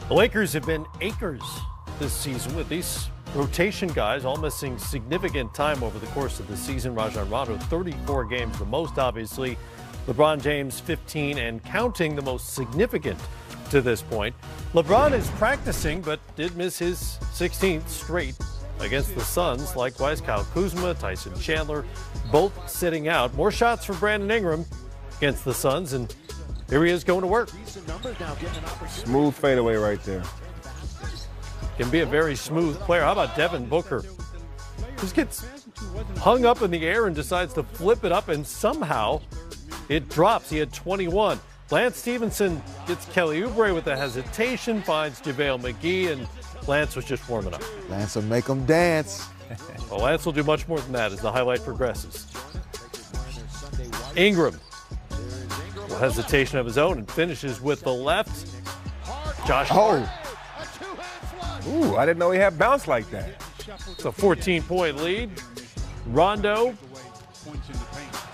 The Lakers have been acres this season with these rotation guys all missing significant time over the course of the season. Rajon Rondo, 34 games, the most obviously. LeBron James, 15 and counting, the most significant to this point. LeBron is practicing but did miss his 16th straight against the Suns. Likewise, Kyle Kuzma, Tyson Chandler, both sitting out. More shots for Brandon Ingram against the Suns, and here he is going to work. Smooth fadeaway right there. Can be a very smooth player. How about Devin Booker? Just gets hung up in the air and decides to flip it up, and somehow it drops. He had 21. Lance Stevenson gets Kelly Oubre with a hesitation, finds JaVale McGee, and Lance was just warming up. Lance will make them dance. Well, Lance will do much more than that as the highlight progresses. Ingram, a hesitation of his own, and finishes with the left. Josh Hart. Ooh, I didn't know he had bounce like that. It's a 14-point lead. Rondo.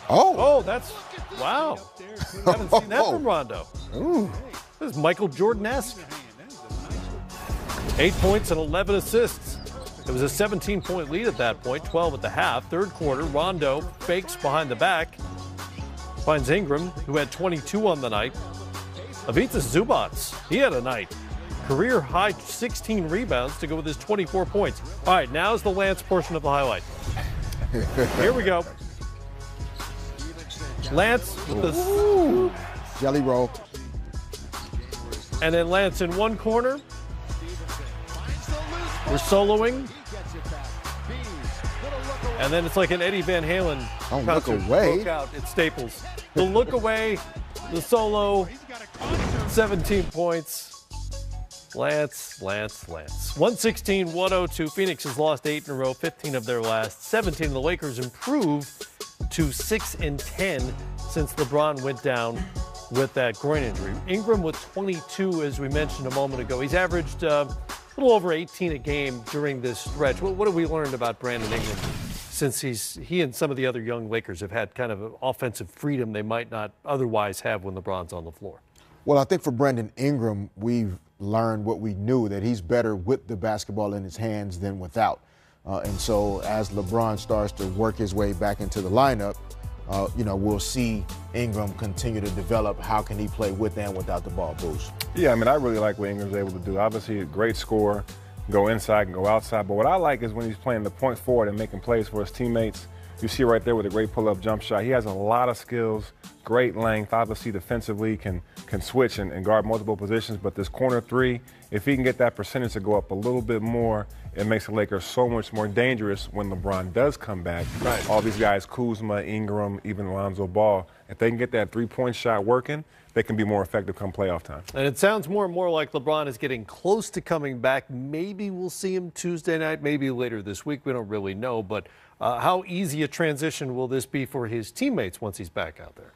Oh, that's, wow. Haven't seen that from Rondo. Ooh. This is Michael Jordan-esque. 8 points and 11 assists. It was a 17-point lead at that point, 12 at the half. Third quarter, Rondo fakes behind the back, finds Ingram, who had 22 on the night. Ivica Zubac, he had a night. Career high 16 rebounds to go with his 24 points. All right, now's the Lance portion of the highlight. Here we go. Lance with the jelly roll. And then Lance in one corner. We're soloing. And then it's like an Eddie Van Halen concert. Look away. Broke out at Staples. The look away, the solo, 17 points. Lance. 116-102. Phoenix has lost 8 in a row, 15 of their last 17. The Lakers improved to 6-10 since LeBron went down with that groin injury. Ingram with 22, as we mentioned a moment ago. He's averaged a little over 18 a game during this stretch. What have we learned about Brandon Ingram since he and some of the other young Lakers have had kind of an offensive freedom they might not otherwise have when LeBron's on the floor? Well, I think for Brandon Ingram, we've learned what we knew, that he's better with the basketball in his hands than without. And so as LeBron starts to work his way back into the lineup, we'll see Ingram continue to develop. How can he play with and without the ball boost? Yeah, I mean, I really like what Ingram's able to do. Obviously, a great scorer, go inside and go outside. But what I like is when he's playing the point forward and making plays for his teammates. You see right there with a great pull-up jump shot. He has a lot of skills, great length. Obviously, defensively can switch and guard multiple positions. But this corner three, if he can get that percentage to go up a little bit more, it makes the Lakers so much more dangerous when LeBron does come back. Right. All these guys, Kuzma, Ingram, even Lonzo Ball, if they can get that three-point shot working, they can be more effective come playoff time. And it sounds more and more like LeBron is getting close to coming back. Maybe we'll see him Tuesday night, maybe later this week. We don't really know. But how easy a transition will this be for his teammates once he's back out there?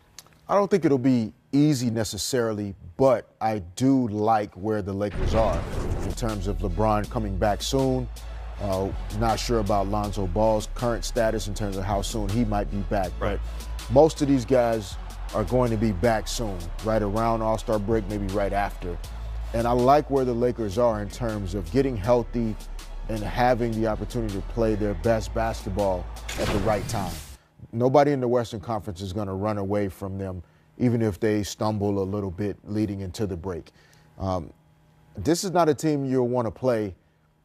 I don't think it'll be easy necessarily, but I do like where the Lakers are in terms of LeBron coming back soon. Not sure about Lonzo Ball's current status in terms of how soon he might be back. Right. But most of these guys are going to be back soon, right around All-Star break, maybe right after. And I like where the Lakers are in terms of getting healthy and having the opportunity to play their best basketball at the right time. Nobody in the Western Conference is going to run away from them, even if they stumble a little bit leading into the break. This is not a team you'll want to play,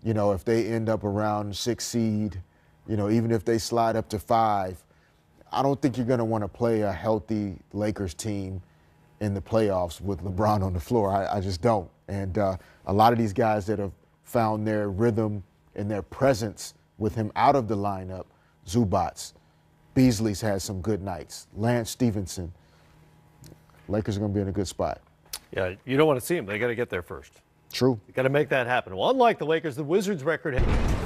if they end up around 6 seed, even if they slide up to 5. I don't think you're going to want to play a healthy Lakers team in the playoffs with LeBron on the floor. I just don't. And a lot of these guys that have found their rhythm and their presence with him out of the lineup, Zubac, Beasley's had some good nights, Lance Stevenson. Lakers are going to be in a good spot. Yeah, you don't want to see him. They got to get there first. True. You got to make that happen. Well, unlike the Lakers, the Wizards' record.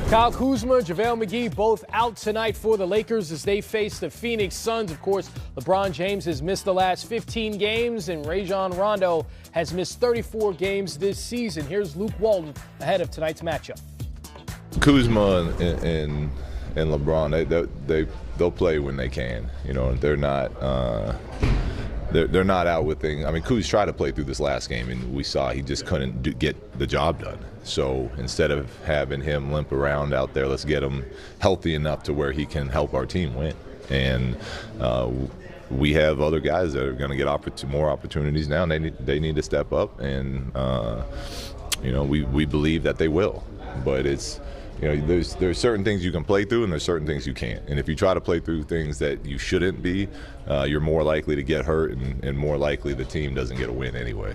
Kyle Kuzma, JaVale McGee, both out tonight for the Lakers as they face the Phoenix Suns. Of course, LeBron James has missed the last 15 games, and Rajon Rondo has missed 34 games this season. Here's Luke Walton ahead of tonight's matchup. Kuzma and LeBron, they'll play when they can. They're not they're not out with things. I mean, Kuz tried to play through this last game, and we saw he just couldn't get the job done. So instead of having him limp around out there, let's get him healthy enough to where he can help our team win. And we have other guys that are going to get more opportunities now, and they need to step up. And we believe that they will. But it's, there's certain things you can play through, and there's certain things you can't. And if you try to play through things that you shouldn't be, you're more likely to get hurt, and more likely the team doesn't get a win anyway.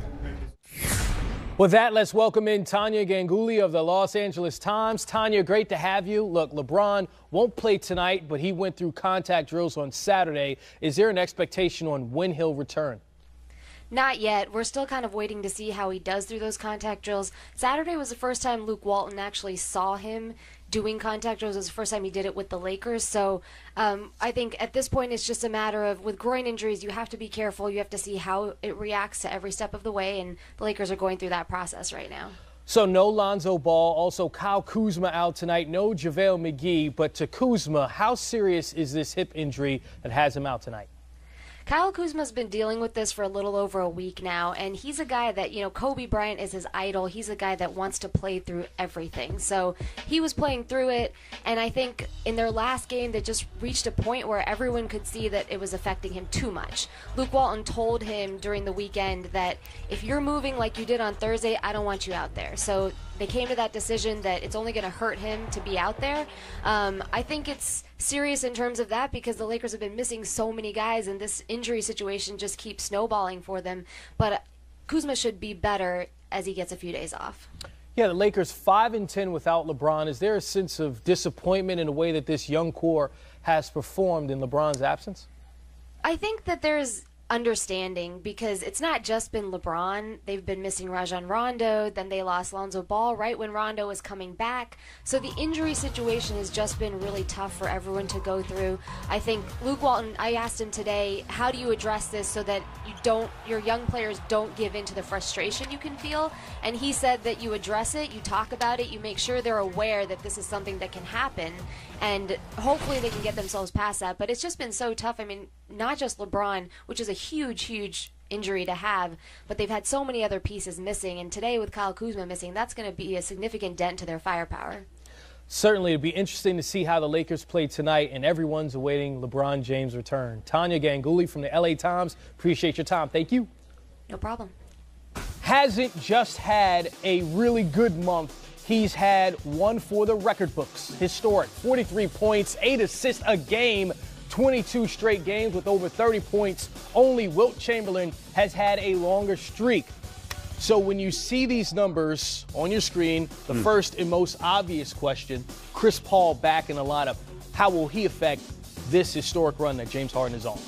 With that, let's welcome in Tanya Ganguli of the Los Angeles Times. Tanya, great to have you. Look, LeBron won't play tonight, but he went through contact drills on Saturday. Is there an expectation on when he'll return? Not yet. We're still kind of waiting to see how he does through those contact drills. Saturday was the first time Luke Walton actually saw him doing contact drills. It was the first time he did it with the Lakers. So I think at this point it's just a matter of, with groin injuries, you have to be careful. You have to see how it reacts to every step of the way, and the Lakers are going through that process right now. So no Lonzo Ball, also Kyle Kuzma out tonight, no JaVale McGee. But to Kuzma, how serious is this hip injury that has him out tonight? Kyle Kuzma's been dealing with this for a little over a week now, and he's a guy that, Kobe Bryant is his idol. He's a guy that wants to play through everything. So he was playing through it, and I think in their last game they just reached a point where everyone could see that it was affecting him too much. Luke Walton told him during the weekend that if you're moving like you did on Thursday, I don't want you out there. So they came to that decision that it's only going to hurt him to be out there. I think it's serious in terms of that because the Lakers have been missing so many guys, and this injury situation just keeps snowballing for them. But Kuzma should be better as he gets a few days off. Yeah, the Lakers 5-10 without LeBron. Is there a sense of disappointment in the way that this young core has performed in LeBron's absence? I think that there's understanding because it's not just been LeBron. They've been missing Rajon Rondo, then they lost Lonzo Ball right when Rondo was coming back. So the injury situation has just been really tough for everyone to go through. I think Luke Walton, I asked him today, how do you address this so that your young players don't give in to the frustration you can feel? And he said that you address it, you talk about it, you make sure they're aware that this is something that can happen, and hopefully they can get themselves past that. But it's just been so tough. I mean, not just LeBron, which is a huge injury to have, but they've had so many other pieces missing, and today with Kyle Kuzma missing, that's going to be a significant dent to their firepower. Certainly, it'll be interesting to see how the Lakers play tonight, and everyone's awaiting LeBron James' return. Tanya Ganguli from the LA Times, appreciate your time. Thank you. No problem. Hasn't just had a really good month. He's had one for the record books. Historic, 43 points, 8 assists a game, 22 straight games with over 30 points. Only Wilt Chamberlain has had a longer streak. So when you see these numbers on your screen, the first and most obvious question, Chris Paul back in the lineup, how will he affect this historic run that James Harden is on?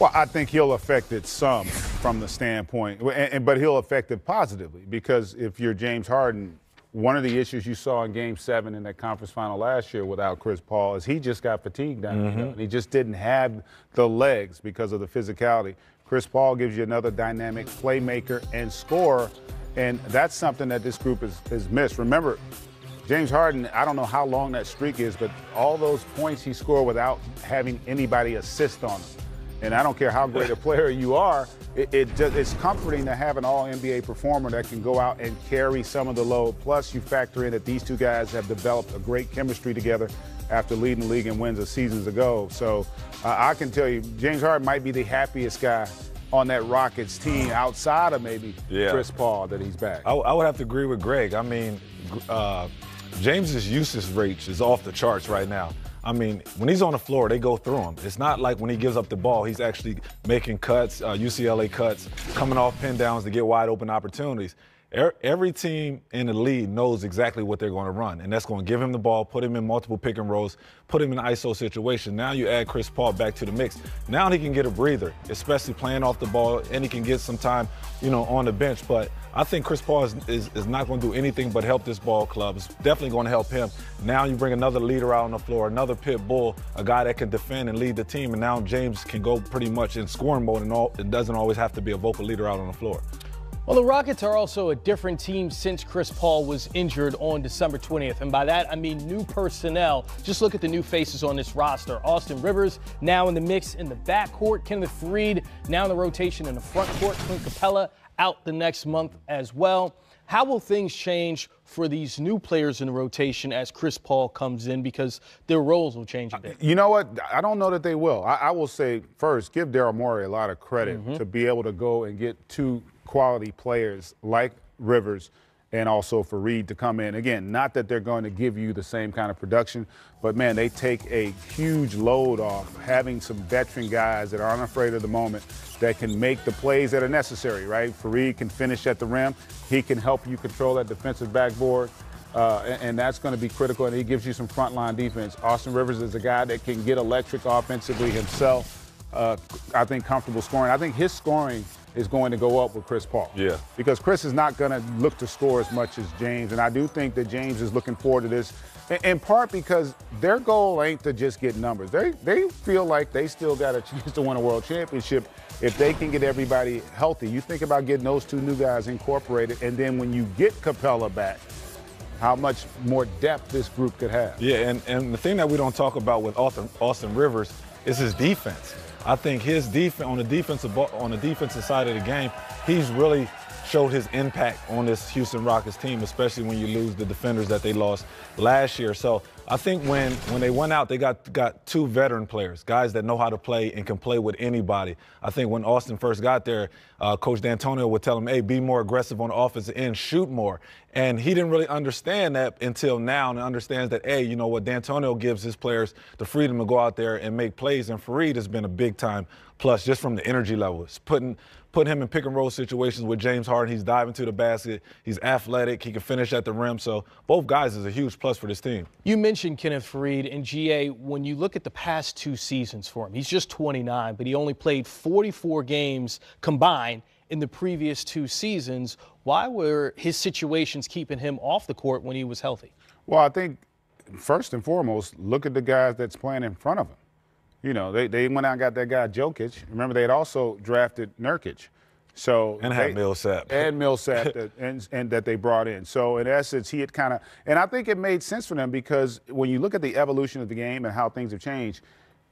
Well, I think he'll affect it some from the standpoint, but he'll affect it positively because if you're James Harden, one of the issues you saw in Game 7 in that conference final last year without Chris Paul is he just got fatigued down there. And he just didn't have the legs because of the physicality. Chris Paul gives you another dynamic playmaker and scorer, and that's something that this group has missed. Remember, James Harden, I don't know how long that streak is, but all those points he scored without having anybody assist on him. And I don't care how great a player you are, it's comforting to have an all-NBA performer that can go out and carry some of the load. Plus, you factor in that these two guys have developed a great chemistry together after leading the league in wins of seasons ago. So I can tell you, James Harden might be the happiest guy on that Rockets team outside of maybe Chris Paul that he's back. I would have to agree with Greg. I mean, James's usage rate is off the charts right now. I mean, when he's on the floor, they go through him. It's not like when he gives up the ball, he's actually making cuts, UCLA cuts, coming off pin downs to get wide open opportunities. Every team in the league knows exactly what they're going to run, and that's going to give him the ball, put him in multiple pick and rolls, put him in an ISO situation. Now you add Chris Paul back to the mix. Now he can get a breather, especially playing off the ball, and he can get some time, on the bench. But I think Chris Paul is not going to do anything but help this ball club. It's definitely going to help him. Now you bring another leader out on the floor, another pit bull, a guy that can defend and lead the team, and now James can go pretty much in scoring mode, and it doesn't always have to be a vocal leader out on the floor. Well, the Rockets are also a different team since Chris Paul was injured on December 20th. And by that, I mean new personnel. Just look at the new faces on this roster. Austin Rivers now in the mix in the backcourt. Kenneth Faried now in the rotation in the front court. Clint Capella out the next month as well. How will things change for these new players in the rotation as Chris Paul comes in, because their roles will change a bit? You know what? I don't know that they will. I will say, first, give Daryl Morey a lot of credit to be able to go and get two quality players like Rivers and also Faried to come in. Again, not that they're going to give you the same kind of production, but, man, they take a huge load off having some veteran guys that are unafraid of the moment that can make the plays that are necessary, right? Faried can finish at the rim. He can help you control that defensive backboard, and that's going to be critical, and he gives you some frontline defense. Austin Rivers is a guy that can get electric offensively himself. I think comfortable scoring. I think his scoring is going to go up with Chris Paul. Yeah. Because Chris is not going to look to score as much as James, and I do think that James is looking forward to this, in part because their goal ain't to just get numbers. They feel like they still got a chance to win a world championship if they can get everybody healthy. You think about getting those two new guys incorporated, and then when you get Capella back, how much more depth this group could have. Yeah, and the thing that we don't talk about with Austin Rivers is his defense. I think his defense on the defensive side of the game, he's really showed his impact on this Houston Rockets team, especially when you lose the defenders that they lost last year. So I think when they went out, they got two veteran players, guys that know how to play and can play with anybody. I think when Austin first got there, Coach D'Antonio would tell him, hey, be more aggressive on the offensive end, shoot more. And he didn't really understand that until now, and understands that, hey, you know what, D'Antonio gives his players the freedom to go out there and make plays. And Faried has been a big-time plus just from the energy levels, putting him in pick-and-roll situations with James Harden. He's diving to the basket. He's athletic. He can finish at the rim. So both guys is a huge plus for this team. You mentioned Kenneth Faried, and GA, when you look at the past two seasons for him, he's just 29, but he only played 44 games combined in the previous two seasons. Why were his situations keeping him off the court when he was healthy? Well, I think first and foremost, look at the guys that's playing in front of him. You know, they went out and got that guy Jokic. Remember, they had also drafted Nurkic. So and had Millsap. And Millsap and that they brought in. So, in essence, he had kind of – and I think it made sense for them because when you look at the evolution of the game and how things have changed,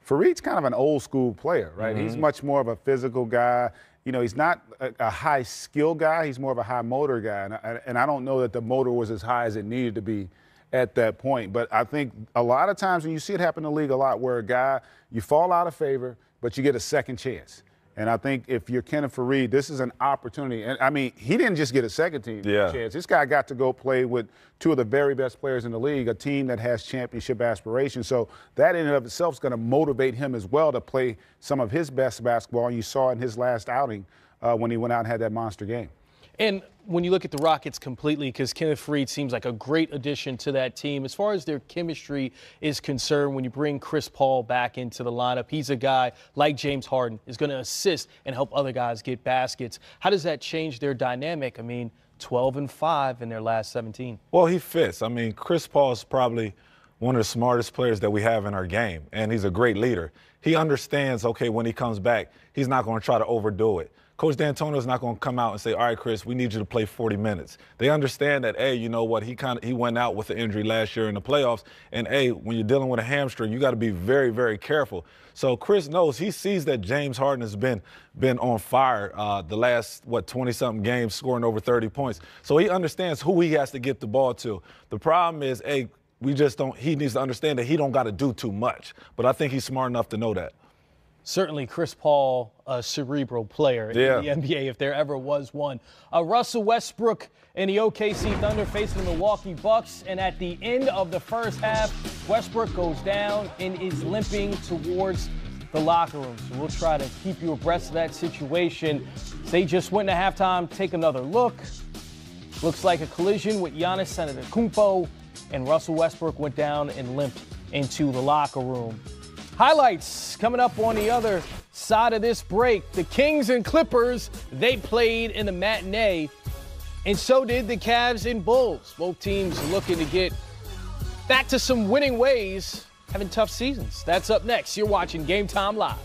Faried's kind of an old-school player, right? He's much more of a physical guy. You know, he's not a high-skill guy. He's more of a high-motor guy. And I don't know that the motor was as high as it needed to be at that point. But I think a lot of times when you see it happen in the league a lot where a guy, you fall out of favor, but you get a second chance. And I think if you're Kenneth Faried, this is an opportunity. And, I mean, he didn't just get a second team chance. This guy got to go play with two of the very best players in the league, a team that has championship aspirations. So that in and of itself is going to motivate him as well to play some of his best basketball. And you saw in his last outing when he went out and had that monster game. And when you look at the Rockets completely, because Kenneth Faried seems like a great addition to that team, as far as their chemistry is concerned, when you bring Chris Paul back into the lineup, he's a guy like James Harden, is going to assist and help other guys get baskets. How does that change their dynamic? I mean, 12-5 in their last 17. Well, he fits. I mean, Chris Paul is probably one of the smartest players that we have in our game, and he's a great leader. He understands, okay, when he comes back, he's not going to try to overdo it. Coach D'Antonio is not going to come out and say, all right, Chris, we need you to play 40 minutes. They understand that, hey, you know what, he went out with an injury last year in the playoffs, and, hey, when you're dealing with a hamstring, you got to be very, very careful. So Chris knows, he sees that James Harden has been on fire the last, 20-something games, scoring over 30 points. So he understands who he has to get the ball to. The problem is, hey, he needs to understand that he don't got to do too much. But I think he's smart enough to know that. Certainly Chris Paul, a cerebral player in the NBA, if there ever was one. Russell Westbrook and the OKC Thunder facing the Milwaukee Bucks. And at the end of the first half, Westbrook goes down and is limping towards the locker room. So we'll try to keep you abreast of that situation. They just went into halftime. Take another look. Looks like a collision with Giannis Antetokounmpo, and Russell Westbrook went down and limped into the locker room. Highlights coming up on the other side of this break. The Kings and Clippers, they played in the matinee, and so did the Cavs and Bulls. Both teams looking to get back to some winning ways, having tough seasons. That's up next. You're watching Game Time Live.